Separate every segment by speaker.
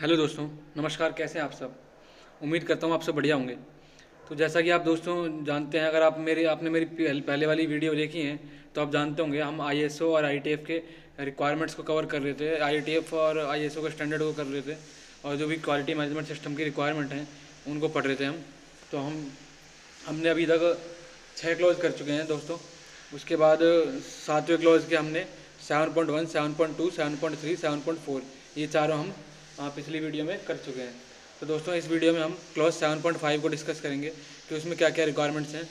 Speaker 1: Hello दोस्तों, नमस्कार। कैसे हैं आप सब? उम्मीद करता हूँ आप सब बढ़िया होंगे। तो जैसा कि आप दोस्तों जानते हैं, अगर आपने मेरी पहले वाली वीडियो देखी हैं तो आप जानते होंगे हम आईएसओ और आईटीएफ के रिक्वायरमेंट्स को कवर कर रहे थे। आईटीएफ और आईएसओ के स्टैंडर्ड को कर रहे थे और जो भी क्वालिटी मैनेजमेंट सिस्टम की रिक्वायरमेंट हैं उनको पढ़ रहे थे हम। तो हमने अभी तक 6 क्लोज कर चुके हैं दोस्तों। उसके बाद 7वें क्लोज के हमने 7.1, 7.2, 7.3, 7.4 ये चारों हम पिछली वीडियो में कर चुके हैं। तो दोस्तों इस वीडियो में हम क्लॉज 7.5 को डिस्कस करेंगे कि उसमें क्या क्या रिक्वायरमेंट्स हैं।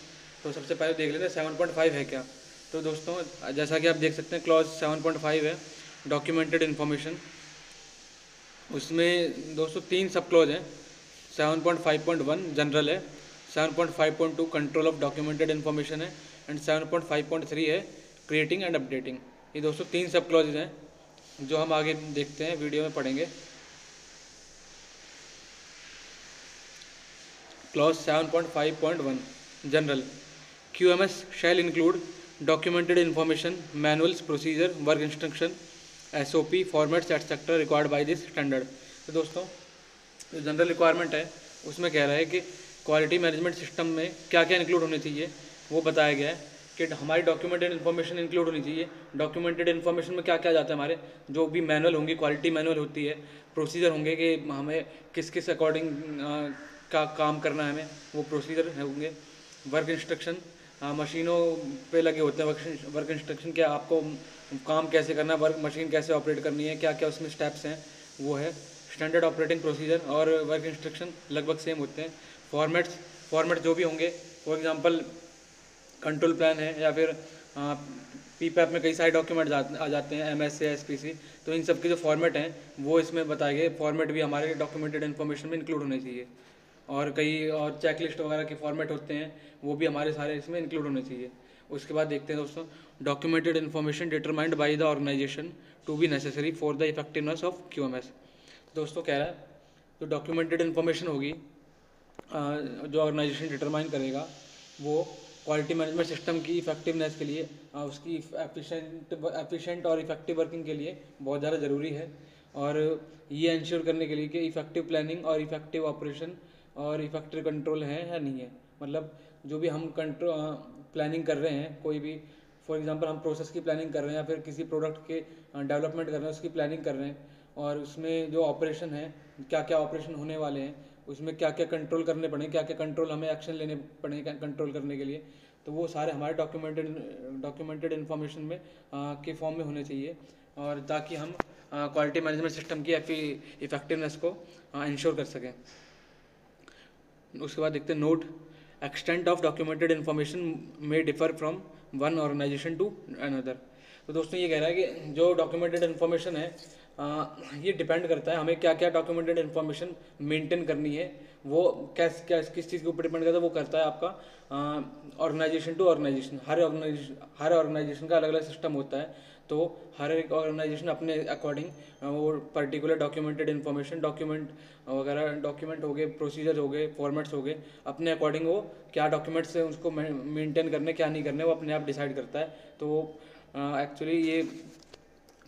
Speaker 1: तो सबसे पहले देख लेते हैं 7.5 है क्या। तो दोस्तों जैसा कि आप देख सकते हैं क्लॉज 7.5 है डॉक्यूमेंटेड इन्फॉर्मेशन। उसमें दोस्तों 3 सब क्लॉज हैं। 7.5.1 जनरल है, 7.5.2 कंट्रोल ऑफ डॉक्यूमेंटेड इन्फॉर्मेशन है एंड 7.5.3 है क्रिएटिंग एंड अपडेटिंग। ये दोस्तों 3 सब क्लॉजेज हैं जो हम आगे देखते हैं, वीडियो में पढ़ेंगे। Clause 7.5.1 General QMS shall include documented information, manuals, procedure, work instruction, SOP, formats etc. required by this standard। तो दोस्तों जो जनरल रिक्वायरमेंट है उसमें कह रहा है कि क्वालिटी मैनेजमेंट सिस्टम में क्या क्या इंक्लूड होने चाहिए वो बताया गया है कि हमारी डॉक्यूमेंटेड इन्फॉर्मेशन इंक्लूड होनी चाहिए। डॉक्यूमेंटेड इन्फॉर्मेशन में क्या क्या जाता है, हमारे जो भी मैनुअल होंगी, क्वालिटी मैनुअल होती है, प्रोसीजर होंगे कि हमें किस किस अकॉर्डिंग का काम करना है, हमें वो प्रोसीजर होंगे। वर्क इंस्ट्रक्शन, मशीनों पे लगे होते हैं वर्क इंस्ट्रक्शन, क्या आपको काम कैसे करना है, वर्क मशीन कैसे ऑपरेट करनी है, क्या क्या उसमें स्टेप्स हैं वो है। स्टैंडर्ड ऑपरेटिंग प्रोसीजर और वर्क इंस्ट्रक्शन लगभग सेम होते हैं। फॉर्मेट जो भी होंगे, फॉर एग्जांपल कंट्रोल प्लान है या फिर पीपैप में कई सारे डॉक्यूमेंट आ जाते हैं, एमएसए, एसपीसी। तो इन सब के जो फॉर्मेट हैं वो इसमें बताए गए। फॉर्मेट भी हमारे डॉक्यूमेंटेड इन्फॉर्मेशन में इंक्लूड होने चाहिए। और कई और चेकलिस्ट वगैरह के फॉर्मेट होते हैं वो भी हमारे सारे इसमें इंक्लूड होने चाहिए। उसके बाद देखते हैं दोस्तों documented information determined by the organisation to be necessary for the effectiveness of QMS. दोस्तों कह रहा है जो डॉक्यूमेंटेड इन्फॉर्मेशन होगी जो ऑर्गेनाइजेशन डिटरमाइन करेगा वो क्वालिटी मैनेजमेंट सिस्टम की इफेक्टिवनेस के लिए, उसकी एफिशिएंट और इफेक्टिव वर्किंग के लिए बहुत ज़्यादा ज़रूरी है। और ये इंश्योर करने के लिए कि इफेक्टिव प्लानिंग और इफेक्टिव ऑपरेशन और इफेक्टिव कंट्रोल है या नहीं है। मतलब जो भी हम प्लानिंग कर रहे हैं, कोई भी फॉर एग्जांपल हम प्रोसेस की प्लानिंग कर रहे हैं या फिर किसी प्रोडक्ट के डेवलपमेंट कर रहे हैं उसकी प्लानिंग कर रहे हैं, और उसमें जो ऑपरेशन है, क्या क्या ऑपरेशन होने वाले हैं, उसमें क्या क्या कंट्रोल करने पड़े, क्या क्या कंट्रोल हमें एक्शन लेने पड़े कंट्रोल करने के लिए, तो वो सारे हमारे डॉक्यूमेंटेड इन्फॉर्मेशन में के फॉर्म में होने चाहिए, और ताकि हम क्वालिटी मैनेजमेंट सिस्टम की इफेक्टिवनेस को इंश्योर कर सकें। उसके बाद देखते हैं note extent of documented information में differ from one organisation to another. तो दोस्तों ये कह रहा है कि जो डॉक्यूमेंटेड इन्फॉर्मेशन है ये डिपेंड करता है हमें क्या क्या डॉक्यूमेंटेड इन्फॉर्मेशन मेंटेन करनी है। वो किस चीज़ के ऊपर डिपेंड करता है, वो करता है आपका ऑर्गेनाइजेशन टू ऑर्गेनाइजेशन। हर ऑर्गेनाइजेशन का अलग अलग सिस्टम होता है, तो हर एक ऑर्गेनाइजेशन अपने अकॉर्डिंग वो पर्टिकुलर डॉक्यूमेंटेड इन्फॉर्मेशन, डॉक्यूमेंट हो गए, प्रोसीजर हो गए, फॉर्मेट्स हो गए, अपने अकॉर्डिंग वो क्या डॉक्यूमेंट्स है उसको मेंटेन करने, क्या नहीं करने, वो अपने आप डिसाइड करता है। तो एक्चुअली ये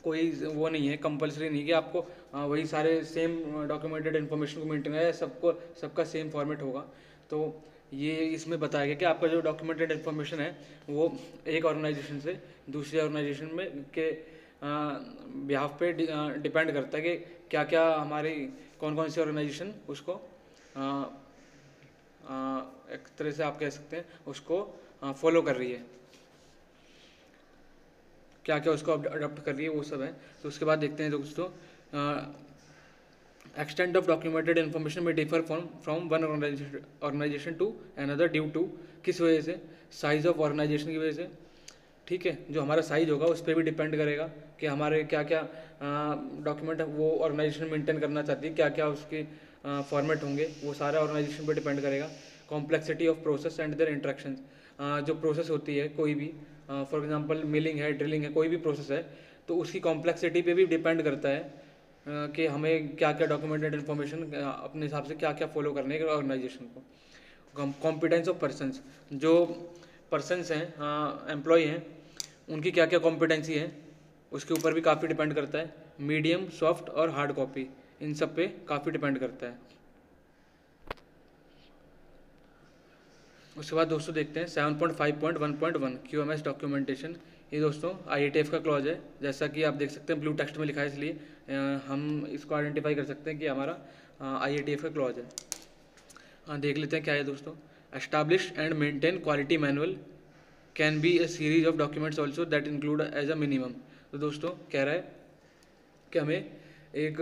Speaker 1: कोई वो नहीं है, कंपलसरी नहीं कि आपको वही सारे सेम डॉक्यूमेंटेड इन्फॉर्मेशन को मेंटेन है, सबका सेम फॉर्मेट होगा। तो ये इसमें बताया गया कि आपका जो डॉक्यूमेंटेड इन्फॉर्मेशन है वो एक ऑर्गेनाइजेशन से दूसरे ऑर्गेनाइजेशन में के बिहाफ पे डिपेंड करता है कि क्या क्या हमारी कौन कौन सी ऑर्गेनाइजेशन उसको एक तरह से आप कह सकते हैं उसको फॉलो कर रही है, क्या क्या उसको अडॉप्ट कर रही है, वो सब है। तो उसके बाद देखते हैं दोस्तों एक्सटेंट ऑफ डॉक्यूमेंटेड इन्फॉर्मेशन में differ from one organisation to another due to, किस वजह से, साइज ऑफ ऑर्गेनाइजेशन की वजह से। ठीक है, जो हमारा साइज होगा उस पर भी डिपेंड करेगा कि हमारे क्या क्या डॉक्यूमेंट वो ऑर्गेनाइजेशन मेंटेन करना चाहती है, क्या क्या उसके फॉर्मेट होंगे, वो सारा ऑर्गेनाइजेशन पर डिपेंड करेगा। Complexity of process and their interaction, जो प्रोसेस होती है कोई भी, फॉर एग्जांपल मिलिंग है, ड्रिलिंग है, कोई भी प्रोसेस है, तो उसकी कॉम्प्लेक्सिटी पे भी डिपेंड करता है कि हमें क्या क्या डॉक्यूमेंटेड इन्फॉर्मेशन अपने हिसाब से क्या क्या फॉलो करने के ऑर्गेनाइजेशन को। कॉम्पिटेंस ऑफ पर्सनस, जो पर्सनस हैं, एम्प्लॉय हैं, उनकी क्या क्या कॉम्पिटेंसी है उसके ऊपर भी काफ़ी डिपेंड करता है। मीडियम, सॉफ्ट और हार्ड कॉपी, इन सब पे काफ़ी डिपेंड करता है। उसके बाद दोस्तों देखते हैं 7.5.1.1 QMS डॉक्यूमेंटेशन। ये दोस्तों IETF का क्लॉज है, जैसा कि आप देख सकते हैं ब्लू टेक्स्ट में लिखा है, इसलिए हम इसको आइडेंटिफाई कर सकते हैं कि हमारा IETF का क्लॉज है। देख लेते हैं क्या है दोस्तों। Establish and maintain quality manual can be a series of documents also that include as a minimum. तो दोस्तों कह रहा है कि हमें एक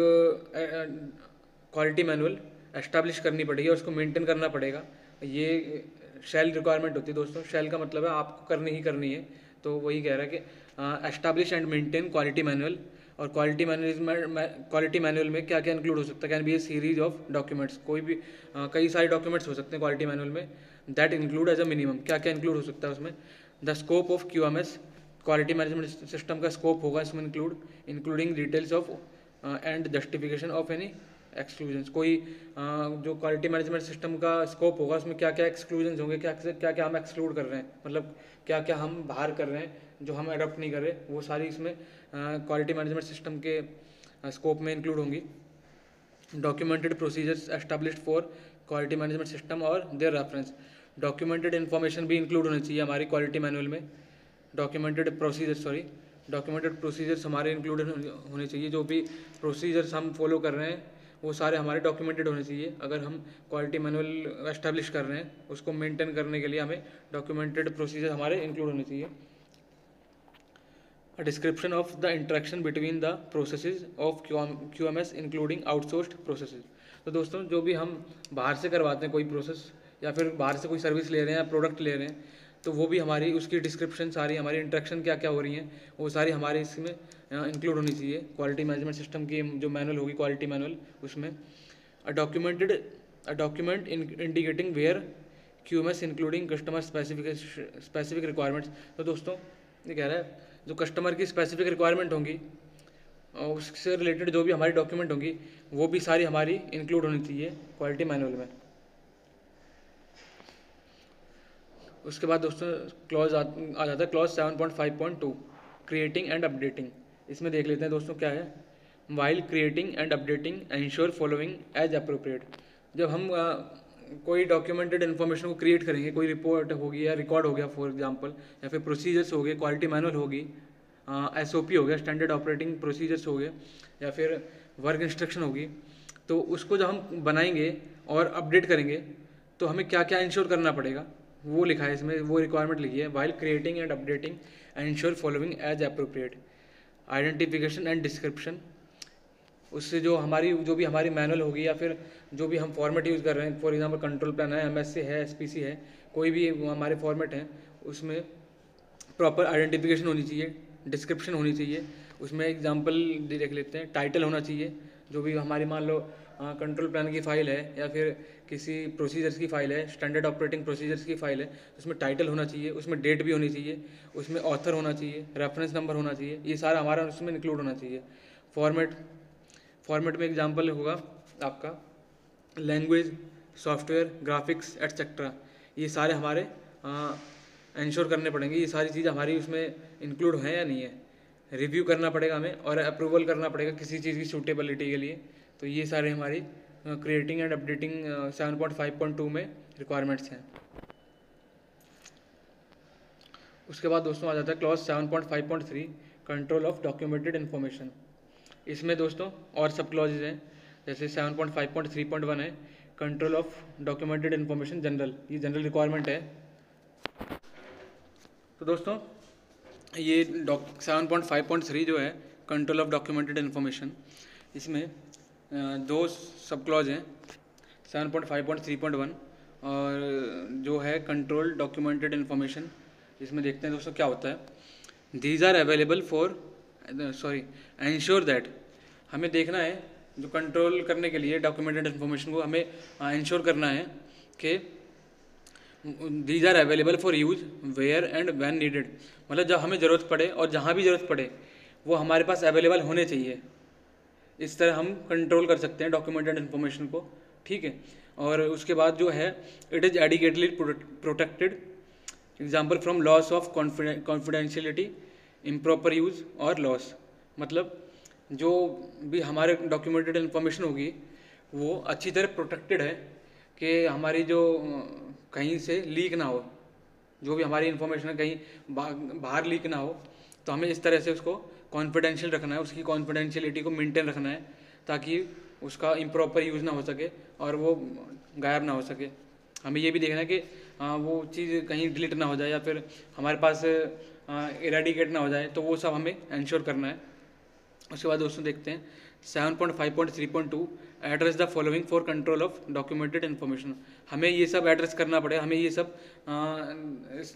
Speaker 1: क्वालिटी मैनुअल एस्टैब्लिश करनी पड़ेगी और उसको मेंटेन करना पड़ेगा। ये शेल रिक्वायरमेंट होती है दोस्तों। शेल का मतलब है आपको करनी ही करनी है। तो वही कह रहा है कि establish and maintain quality manual. और क्वालिटी मैनुअल में क्या क्या इंक्लूड हो सकता है? Can be a series of documents. कोई भी कई सारे डॉक्यूमेंट्स हो सकते हैं क्वालिटी मैनुअल में। That include as a minimum. क्या क्या इंक्लूड हो सकता है उसमें? The scope of QMS, quality management system का स्कोप होगा इसमें including details of and justification of any exclusions. कोई जो क्वालिटी मैनेजमेंट सिस्टम का स्कोप होगा उसमें क्या क्या एक्सक्लूजन्स होंगे, क्या क्या हम एक्सक्लूड कर रहे हैं, मतलब क्या क्या हम बाहर कर रहे हैं जो हम अडॉप्ट नहीं कर रहे, वो सारी इसमें क्वालिटी मैनेजमेंट सिस्टम के स्कोप में इंक्लूड होंगी। Documented procedures established for quality management system और देयर रेफरेंस। डॉक्यूमेंटेड इन्फॉर्मेशन भी इंक्लूड होनी चाहिए हमारी क्वालिटी मैनुअल में। डॉक्यूमेंटेड प्रोसीजर्स हमारे इंक्लूड होने चाहिए। जो भी प्रोसीजर्स हम फॉलो कर रहे हैं वो सारे हमारे डॉक्यूमेंटेड होने चाहिए। अगर हम क्वालिटी मैनुअल एस्टैब्लिश कर रहे हैं उसको मेंटेन करने के लिए हमें डॉक्यूमेंटेड प्रोसीजर हमारे इंक्लूड होने चाहिए। A description of the interaction between the processes of QMS including outsourced processes। तो दोस्तों जो भी हम बाहर से करवाते हैं कोई प्रोसेस या फिर बाहर से कोई सर्विस ले रहे हैं या प्रोडक्ट ले रहे हैं, तो वो भी हमारी उसकी डिस्क्रिप्शन सारी हमारी इंटरेक्शन क्या क्या हो रही हैं वो सारी हमारे इसमें इंक्लूड होनी चाहिए। क्वालिटी मैनेजमेंट सिस्टम की जो मैनुअल होगी क्वालिटी मैनुअल, उसमें a document indicating where QMS including customer specific requirements. तो दोस्तों ये कह रहा है जो कस्टमर की स्पेसिफिक रिक्वायरमेंट होंगी और उससे रिलेटेड जो भी हमारी डॉक्यूमेंट होंगी वो भी सारी हमारी इंक्लूड होनी चाहिए क्वालिटी मैनुअल में। उसके बाद दोस्तों क्लॉज आ जाता है क्लॉज 7.5.2 क्रिएटिंग एंड अपडेटिंग। इसमें देख लेते हैं दोस्तों क्या है। While creating and updating ensure following age appropriate. जब हम कोई डॉक्यूमेंटेड इन्फॉर्मेशन को क्रिएट करेंगे, कोई रिपोर्ट होगी या रिकॉर्ड हो गया फॉर एग्जांपल, या फिर प्रोसीजर्स हो गए, क्वालिटी मैनुअल होगी, SOP हो गया, स्टैंडर्ड ऑपरेटिंग प्रोसीजर्स हो गए, या फिर वर्क इंस्ट्रक्शन होगी, तो उसको जब हम बनाएंगे और अपडेट करेंगे तो हमें क्या क्या इंश्योर करना पड़ेगा वो लिखा है इसमें, वो रिक्वायरमेंट लिखी है। While creating and updating ensure following age appropriate. Identification and description. उससे जो भी हमारी मैनुअल होगी या फिर जो भी हम फॉर्मेट यूज़ कर रहे हैं, फॉर एग्जांपल कंट्रोल प्लान है, MSC है, SPC है, कोई भी हमारे फॉर्मेट हैं, उसमें प्रॉपर आइडेंटिफिकेशन होनी चाहिए, डिस्क्रिप्शन होनी चाहिए। उसमें एग्जांपल देख लेते हैं, टाइटल होना चाहिए। जो भी हमारी मान लो कंट्रोल प्लान की फ़ाइल है या फिर किसी प्रोसीजर्स की फ़ाइल है, स्टैंडर्ड ऑपरेटिंग प्रोसीजर्स की फ़ाइल है, उसमें टाइटल होना चाहिए, उसमें डेट भी होनी चाहिए, उसमें ऑथर होना चाहिए, रेफरेंस नंबर होना चाहिए, ये सारा हमारा उसमें इंक्लूड होना चाहिए। फॉर्मेट में एग्जांपल होगा आपका लैंग्वेज, सॉफ्टवेयर, ग्राफिक्स एटसेट्रा। ये सारे हमारे इंश्योर करने पड़ेंगे, ये सारी चीज़ हमारी उसमें इंक्लूड हैं या नहीं है, रिव्यू करना पड़ेगा हमें और अप्रूवल करना पड़ेगा किसी चीज़ की सूटेबिलिटी के लिए। तो ये सारे हमारी क्रिएटिंग एंड अपडेटिंग 7.5.2 में रिक्वायरमेंट्स हैं। उसके बाद दोस्तों आ जाता है clause 7.5.3 control of documented information. इसमें दोस्तों और सब क्लॉजेज हैं, जैसे 7.5.3.1 है control of documented information general, ये जनरल रिक्वायरमेंट है। तो दोस्तों ये 7.5.3 जो है कंट्रोल ऑफ डॉक्यूमेंटेड इन्फॉर्मेशन, इसमें दो सब क्लॉज हैं, 7.5.3.1 और जो है कंट्रोल डॉक्यूमेंटेड इन्फॉर्मेशन। इसमें देखते हैं दोस्तों क्या होता है। These are available for ensure that. हमें देखना है जो कंट्रोल करने के लिए डॉक्यूमेंटेड इन्फॉर्मेशन को हमें इंश्योर करना है कि these are available for use where and when needed. मतलब जब हमें ज़रूरत पड़े और जहाँ भी ज़रूरत पड़े वो हमारे पास अवेलेबल होने चाहिए। इस तरह हम कंट्रोल कर सकते हैं डॉक्यूमेंटेड इन्फॉर्मेशन को, ठीक है। और उसके बाद जो है it is adequately protected, example from loss of confidentiality, improper use और लॉस। मतलब जो भी हमारे डॉक्यूमेंटेड इन्फॉर्मेशन होगी वो अच्छी तरह प्रोटेक्टेड है, कि हमारी जो कहीं से लीक ना हो, जो भी हमारी इन्फॉर्मेशन है कहीं बाहर लीक ना हो। तो हमें इस तरह से उसको कॉन्फिडेंशियल रखना है, उसकी कॉन्फिडेंशियलिटी को मेंटेन रखना है, ताकि उसका इम्प्रॉपर यूज़ ना हो सके और वो गायब ना हो सके। हमें ये भी देखना है कि वो चीज़ कहीं डिलीट ना हो जाए या फिर हमारे पास इरेडिकेट ना हो जाए, तो वो सब हमें इंश्योर करना है। उसके बाद दोस्तों देखते हैं 7.5.3.2 address the following for control of documented information. हमें ये सब एड्रेस करना पड़ेगा, हमें ये सब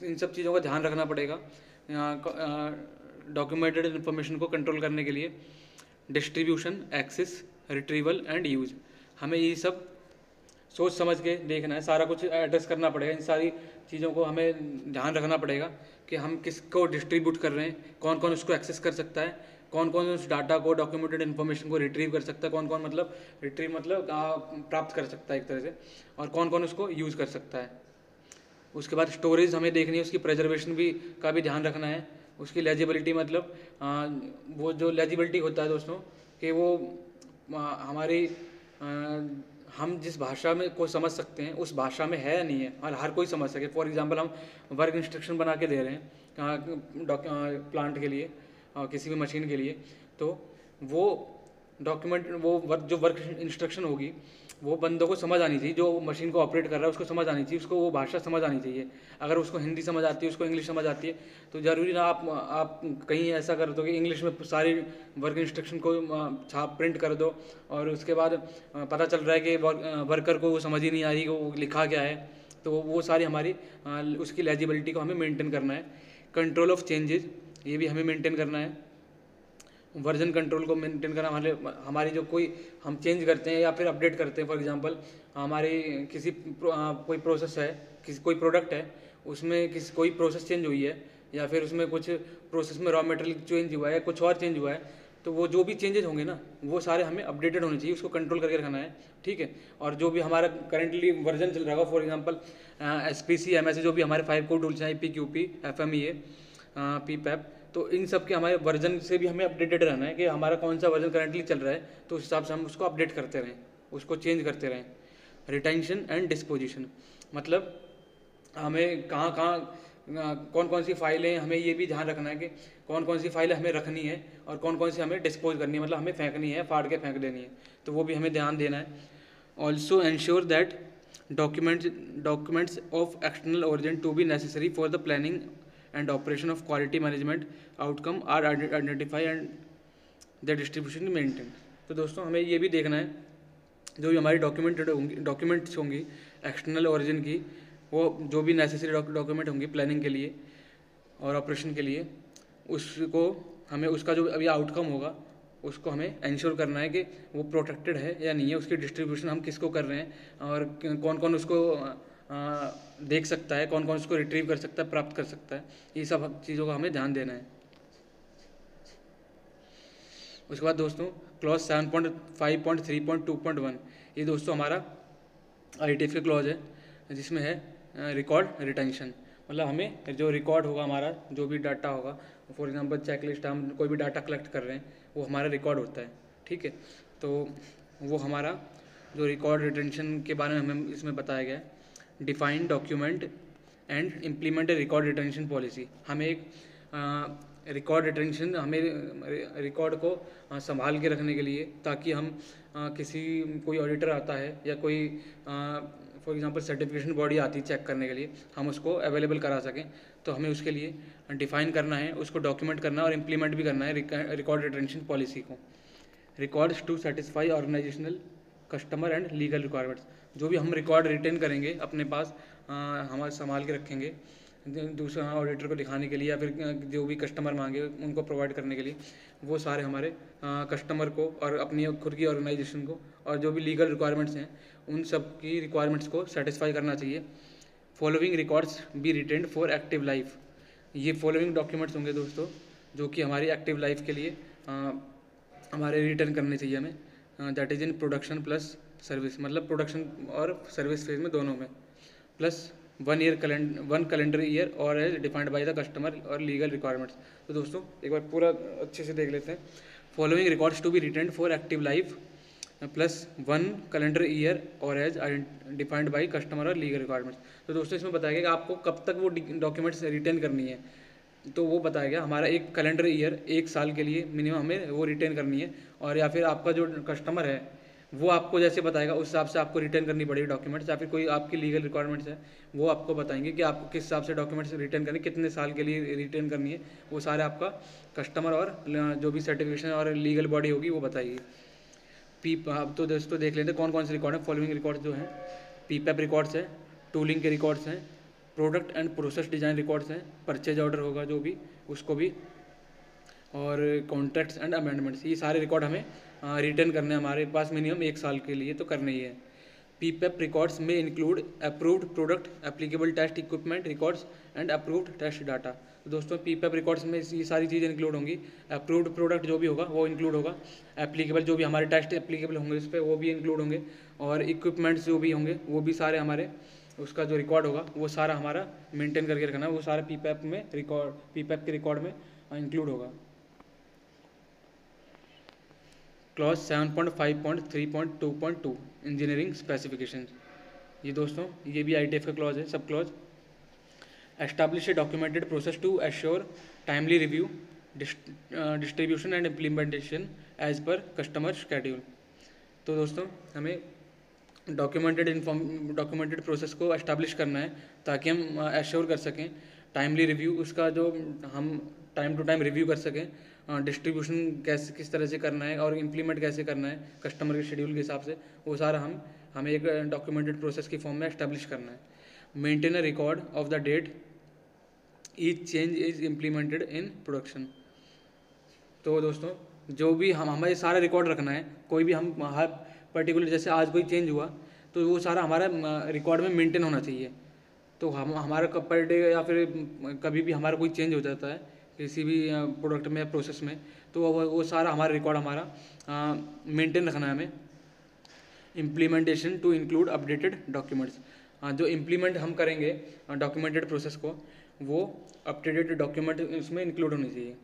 Speaker 1: इन सब चीज़ों का ध्यान रखना पड़ेगा डॉक्यूमेंटेड इन्फॉर्मेशन को कंट्रोल करने के लिए। Distribution, access, retrieval and use, हमें ये सब सोच समझ के देखना है, सारा कुछ एड्रेस करना पड़ेगा। इन सारी चीज़ों को हमें ध्यान रखना पड़ेगा कि हम किसको डिस्ट्रीब्यूट कर रहे हैं, कौन कौन उसको एक्सेस कर सकता है, कौन कौन उस डाटा को, डॉक्यूमेंटेड इन्फॉर्मेशन को रिट्रीव कर सकता है, कौन कौन मतलब रिट्रीव मतलब प्राप्त कर सकता है एक तरह से, और कौन कौन उसको यूज़ कर सकता है। उसके बाद स्टोरेज हमें देखनी है, उसकी प्रेजर्वेशन भी का भी ध्यान रखना है। उसकी लेजिबिलिटी मतलब वो जो लेजिबिलिटी होता है दोस्तों, कि वो हमारी हम जिस भाषा में को समझ सकते हैं उस भाषा में है या नहीं है, और हर कोई समझ सके। फॉर एग्जांपल हम वर्क इंस्ट्रक्शन बना के दे रहे हैं प्लांट के लिए, किसी भी मशीन के लिए, तो वो डॉक्यूमेंट जो वर्क इंस्ट्रक्शन होगी वो बंदों को समझ आनी चाहिए, जो मशीन को ऑपरेट कर रहा है उसको समझ आनी चाहिए, उसको वो भाषा समझ आनी चाहिए। अगर उसको हिंदी समझ आती है, उसको इंग्लिश समझ आती है, तो ज़रूरी ना आप कहीं ऐसा कर दो कि इंग्लिश में सारी वर्क इंस्ट्रक्शन को छाप प्रिंट कर दो, और उसके बाद पता चल रहा है कि वर्कर को वो समझ ही नहीं आ रही कि वो लिखा क्या है। तो वो सारी हमारी उसकी लेजिबिलिटी को हमें मेंटेन करना है। कंट्रोल ऑफ चेंजेस, ये भी हमें मेंटेन करना है। वर्जन कंट्रोल को मेंटेन करना, हमारी जो कोई हम चेंज करते हैं या फिर अपडेट करते हैं, फॉर एग्जांपल हमारी किसी कोई प्रोसेस है, कोई प्रोडक्ट है, उसमें कोई प्रोसेस चेंज हुई है, या फिर उसमें कुछ प्रोसेस में रॉ मटेरियल चेंज हुआ है, कुछ और चेंज हुआ है, तो वो जो भी चेंजेस होंगे ना वो सारे हमें अपडेटेड होने चाहिए, उसको कंट्रोल करके रखना है, ठीक है। और जो भी हमारा करेंटली वर्जन चल रहा होगा, फॉर एग्जांपल SPC MSA, जो भी हमारे 5 कोर टूल्स हैं, IPQP, FMEA, PPAP, तो इन सब के हमारे वर्जन से भी हमें अपडेटेड रहना है कि हमारा कौन सा वर्जन करंटली चल रहा है, तो उस हिसाब से हम उसको अपडेट करते रहें, उसको चेंज करते रहें। रिटेंशन एंड डिस्पोजिशन, मतलब हमें कहाँ कहाँ कौन कौन सी फाइलें, हमें ये भी ध्यान रखना है कि कौन कौन सी फाइलें हमें रखनी है और कौन कौन सी हमें डिस्पोज करनी है, मतलब हमें फेंकनी है, फाड़ के फेंक देनी है, तो वो भी हमें ध्यान देना है। Also ensure that documents of external origin to be necessary for the planning and operation of quality management outcome are identified and their distribution maintained। तो दोस्तों हमें ये भी देखना है, जो भी हमारी डॉक्यूमेंट्स होंगी एक्सटर्नल ओरिजिन की, वो जो भी नेसेसरी डॉक्यूमेंट होंगी प्लानिंग के लिए और ऑपरेशन के लिए, उसको हमें उसका जो अभी आउटकम होगा उसको हमें इंश्योर करना है कि वो प्रोटेक्टेड है या नहीं है, उसकी डिस्ट्रीब्यूशन हम किसको कर रहे हैं और कौन कौन उसको देख सकता है, कौन कौन उसको रिट्रीव कर सकता है, प्राप्त कर सकता है, ये सब चीज़ों का हमें ध्यान देना है। उसके बाद दोस्तों क्लॉज 7.5.3.2.1, ये दोस्तों हमारा IETF का क्लॉज है, जिसमें है रिकॉर्ड रिटेंशन, मतलब हमें जो रिकॉर्ड होगा हमारा, जो भी डाटा होगा, फॉर एग्जांपल चेकलिस्ट, हम कोई भी डाटा कलेक्ट कर रहे हैं वो हमारा रिकॉर्ड होता है, ठीक है। तो वो हमारा जो रिकॉर्ड रिटेंशन के बारे में हमें इसमें बताया गया है। Define document and implement A record retention policy, हमें एक रिकॉर्ड रिटेंशन, हमें रिकॉर्ड को संभाल के रखने के लिए, ताकि हम किसी कोई ऑडिटर आता है या कोई फॉर एग्जांपल सर्टिफिकेशन बॉडी आती है चेक करने के लिए, हम उसको अवेलेबल करा सकें, तो हमें उसके लिए डिफ़ाइन करना है, उसको डॉक्यूमेंट करना है और इम्प्लीमेंट भी करना है रिकॉर्ड रिटेंशन पॉलिसी को। Records to satisfy organisational, customer and legal requirements, जो भी हम रिकॉर्ड रिटेन करेंगे अपने पास, हमारे संभाल के रखेंगे दूसरा ऑडिटर को दिखाने के लिए, या फिर जो भी कस्टमर मांगे उनको प्रोवाइड करने के लिए, वो सारे हमारे कस्टमर को और अपनी खुद की ऑर्गेनाइजेशन को और जो भी लीगल रिक्वायरमेंट्स हैं उन सब की रिक्वायरमेंट्स को सेटिस्फाई करना चाहिए। Following records B retained for active life, ये फॉलोइंग डॉक्यूमेंट्स होंगे दोस्तों जो कि हमारी एक्टिव लाइफ के लिए हमारे रिटर्न करने चाहिए हमें, that is in production plus service, मतलब प्रोडक्शन और सर्विस फेज में दोनों में, प्लस 1 कैलेंडर ईयर और as defined by the customer और लीगल रिक्वायरमेंट्स। तो दोस्तों एक बार पूरा अच्छे से देख लेते हैं। Following records to be retained for active life +1 calendar year और एज डिफाइंड बाई कस्टमर और लीगल रिक्वायरमेंट्स। तो दोस्तों इसमें बताया गया कि आपको कब तक वो डॉक्यूमेंट्स रिटेन करनी है। तो वो बताया गया हमारा एक कैलेंडर ईयर 1 साल के लिए मिनिमम हमें वो रिटेन करनी है, और या फिर आपका जो कस्टमर है वो आपको जैसे बताएगा उस हिसाब से आपको रिटर्न करनी पड़ेगी डॉक्यूमेंट्स, या फिर कोई आपकी लीगल रिक्वायरमेंट्स है वो आपको बताएंगे कि आपको किस हिसाब से डॉक्यूमेंट्स रिटर्न करनी, कितने साल के लिए रिटर्न करनी है, वो सारे आपका कस्टमर और जो भी सर्टिफिकेशन और लीगल बॉडी होगी वो बताएगी। अब तो दोस्तों देख लेते हैं कौन कौन से रिकॉर्ड है। फॉलोइंग रिकॉर्ड्स जो हैं PPAP रिकॉर्ड्स हैं, टूलिंग के रिकॉर्ड्स हैं, product and process design records हैं, परचेज ऑर्डर होगा जो भी उसको भी, और कॉन्ट्रैक्ट्स एंड अमेंडमेंट्स, ये सारे रिकॉर्ड हमें रिटर्न करने हैं हमारे पास मिनिमम 1 साल के लिए तो करना ही है। PPAP रिकॉर्ड्स में include approved product, applicable test equipment records and approved test data. तो दोस्तों PPAP रिकॉर्ड्स में ये सारी चीज़ें इंक्लूड होंगी। अप्रूव्ड प्रोडक्ट जो भी होगा वो इंक्लूड होगा, एप्लीकेबल जो भी हमारे टेस्ट एप्लीकेबल होंगे उस पर वो भी इंक्लूड होंगे, और इक्विपमेंट्स जो भी होंगे वो भी सारे हमारे उसका जो रिकॉर्ड होगा वो सारा हमारा मेंटेन करके रखना है, वो सारा PPAP के रिकॉर्ड में इंक्लूड होगा। क्लॉज 7.5.3.2.2 इंजीनियरिंग स्पेसिफिकेशन, ये दोस्तों ये भी ITF का क्लॉज है, sub clause. Establish a documented process to assure timely review, distribution and implementation as per customer schedule. तो दोस्तों हमें डॉक्यूमेंटेड प्रोसेस को एस्टैब्लिश करना है ताकि हम एश्योर कर सकें टाइमली रिव्यू, उसका जो हम टाइम टू टाइम रिव्यू कर सकें, डिस्ट्रीब्यूशन कैसे किस तरह से करना है और इम्प्लीमेंट कैसे करना है कस्टमर के शेड्यूल के हिसाब से, वो सारा हमें एक डॉक्यूमेंटेड प्रोसेस की फॉर्म में एस्टैब्लिश करना है। Maintain a record of the date each change is implemented in production. तो दोस्तों जो भी हमें सारा रिकॉर्ड रखना है, कोई भी हम हर पर्टिकुलर जैसे आज कोई चेंज हुआ तो वो सारा हमारा रिकॉर्ड में मेंटेन होना चाहिए। तो हमारा पर डे या फिर कभी भी हमारा कोई चेंज हो जाता है किसी भी प्रोडक्ट में या प्रोसेस में, तो वो सारा हमारा रिकॉर्ड हमारा मेंटेन रखना है हमें। Implementation to include updated documents, जो इम्प्लीमेंट हम करेंगे डॉक्यूमेंटेड प्रोसेस को वो अपडेटेड डॉक्यूमेंट उसमें इंक्लूड होनी चाहिए।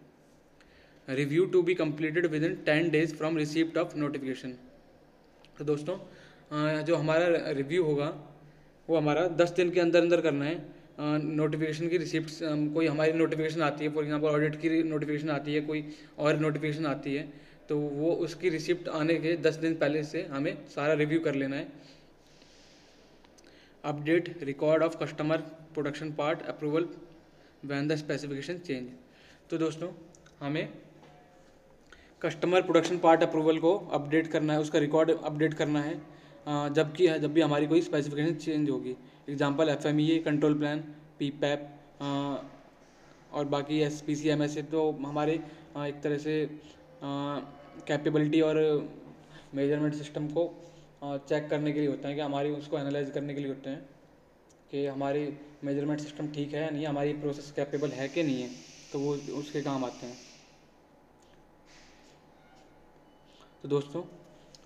Speaker 1: Review to be completed within 10 days from receipt of notification. तो दोस्तों जो हमारा रिव्यू होगा वो हमारा 10 दिन के अंदर अंदर करना है। नोटिफिकेशन की रिसिप्ट, कोई हमारी नोटिफिकेशन आती है, फॉर एग्जांपल ऑडिट की नोटिफिकेशन आती है, कोई और नोटिफिकेशन आती है, तो वो उसकी रिसिप्ट आने के 10 दिन पहले से हमें सारा रिव्यू कर लेना है। Update record of customer production part approval when the specification change. तो दोस्तों हमें कस्टमर प्रोडक्शन पार्ट अप्रूवल को अपडेट करना है, उसका रिकॉर्ड अपडेट करना है जब भी हमारी कोई स्पेसिफिकेशन चेंज होगी। Example FMEA, control plan, PPAP और बाकी SPC MSA तो हमारे एक तरह से कैपेबिलिटी और मेजरमेंट सिस्टम को चेक करने के लिए होते हैं, कि हमारी उसको एनालाइज करने के लिए होते हैं कि हमारी मेजरमेंट सिस्टम ठीक है या नहीं, हमारी प्रोसेस कैपेबल है कि नहीं है, तो वो उसके काम आते हैं। तो दोस्तों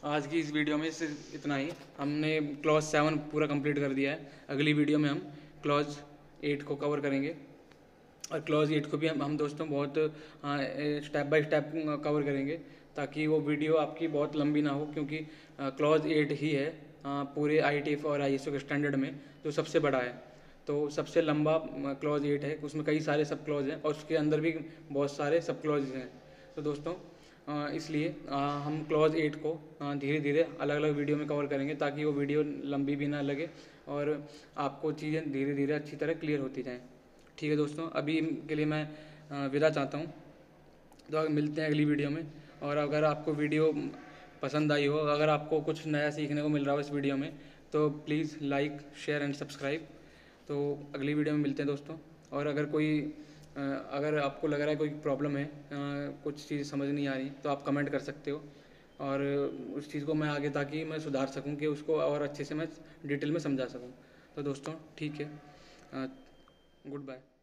Speaker 1: आज की इस वीडियो में सिर्फ इतना ही, हमने क्लॉज 7 पूरा कंप्लीट कर दिया है। अगली वीडियो में हम क्लॉज 8 को कवर करेंगे, और क्लॉज 8 को भी हम दोस्तों बहुत स्टेप बाय स्टेप कवर करेंगे ताकि वो वीडियो आपकी बहुत लंबी ना हो, क्योंकि क्लॉज 8 ही है पूरे ITF और ISO के स्टैंडर्ड में जो सबसे बड़ा है। तो सबसे लंबा क्लॉज 8 है, उसमें कई सारे सब क्लॉज हैं और उसके अंदर भी बहुत सारे सब क्लॉज हैं। तो दोस्तों इसलिए हम क्लॉज 8 को धीरे धीरे अलग अलग वीडियो में कवर करेंगे ताकि वो वीडियो लंबी भी ना लगे और आपको चीज़ें धीरे धीरे अच्छी तरह क्लियर होती जाएँ। ठीक है दोस्तों, अभी के लिए मैं विदा चाहता हूँ, तो मिलते हैं अगली वीडियो में। और अगर आपको वीडियो पसंद आई हो, अगर आपको कुछ नया सीखने को मिल रहा हो इस वीडियो में, तो please like, share and subscribe. तो अगली वीडियो में मिलते हैं दोस्तों। और अगर आपको लग रहा है कोई प्रॉब्लम है, कुछ चीज़ समझ नहीं आ रही, तो आप कमेंट कर सकते हो, और उस चीज़ को मैं आगे ताकि मैं सुधार सकूं कि उसको और अच्छे से मैं डिटेल में समझा सकूं। तो दोस्तों ठीक है, गुड बाय।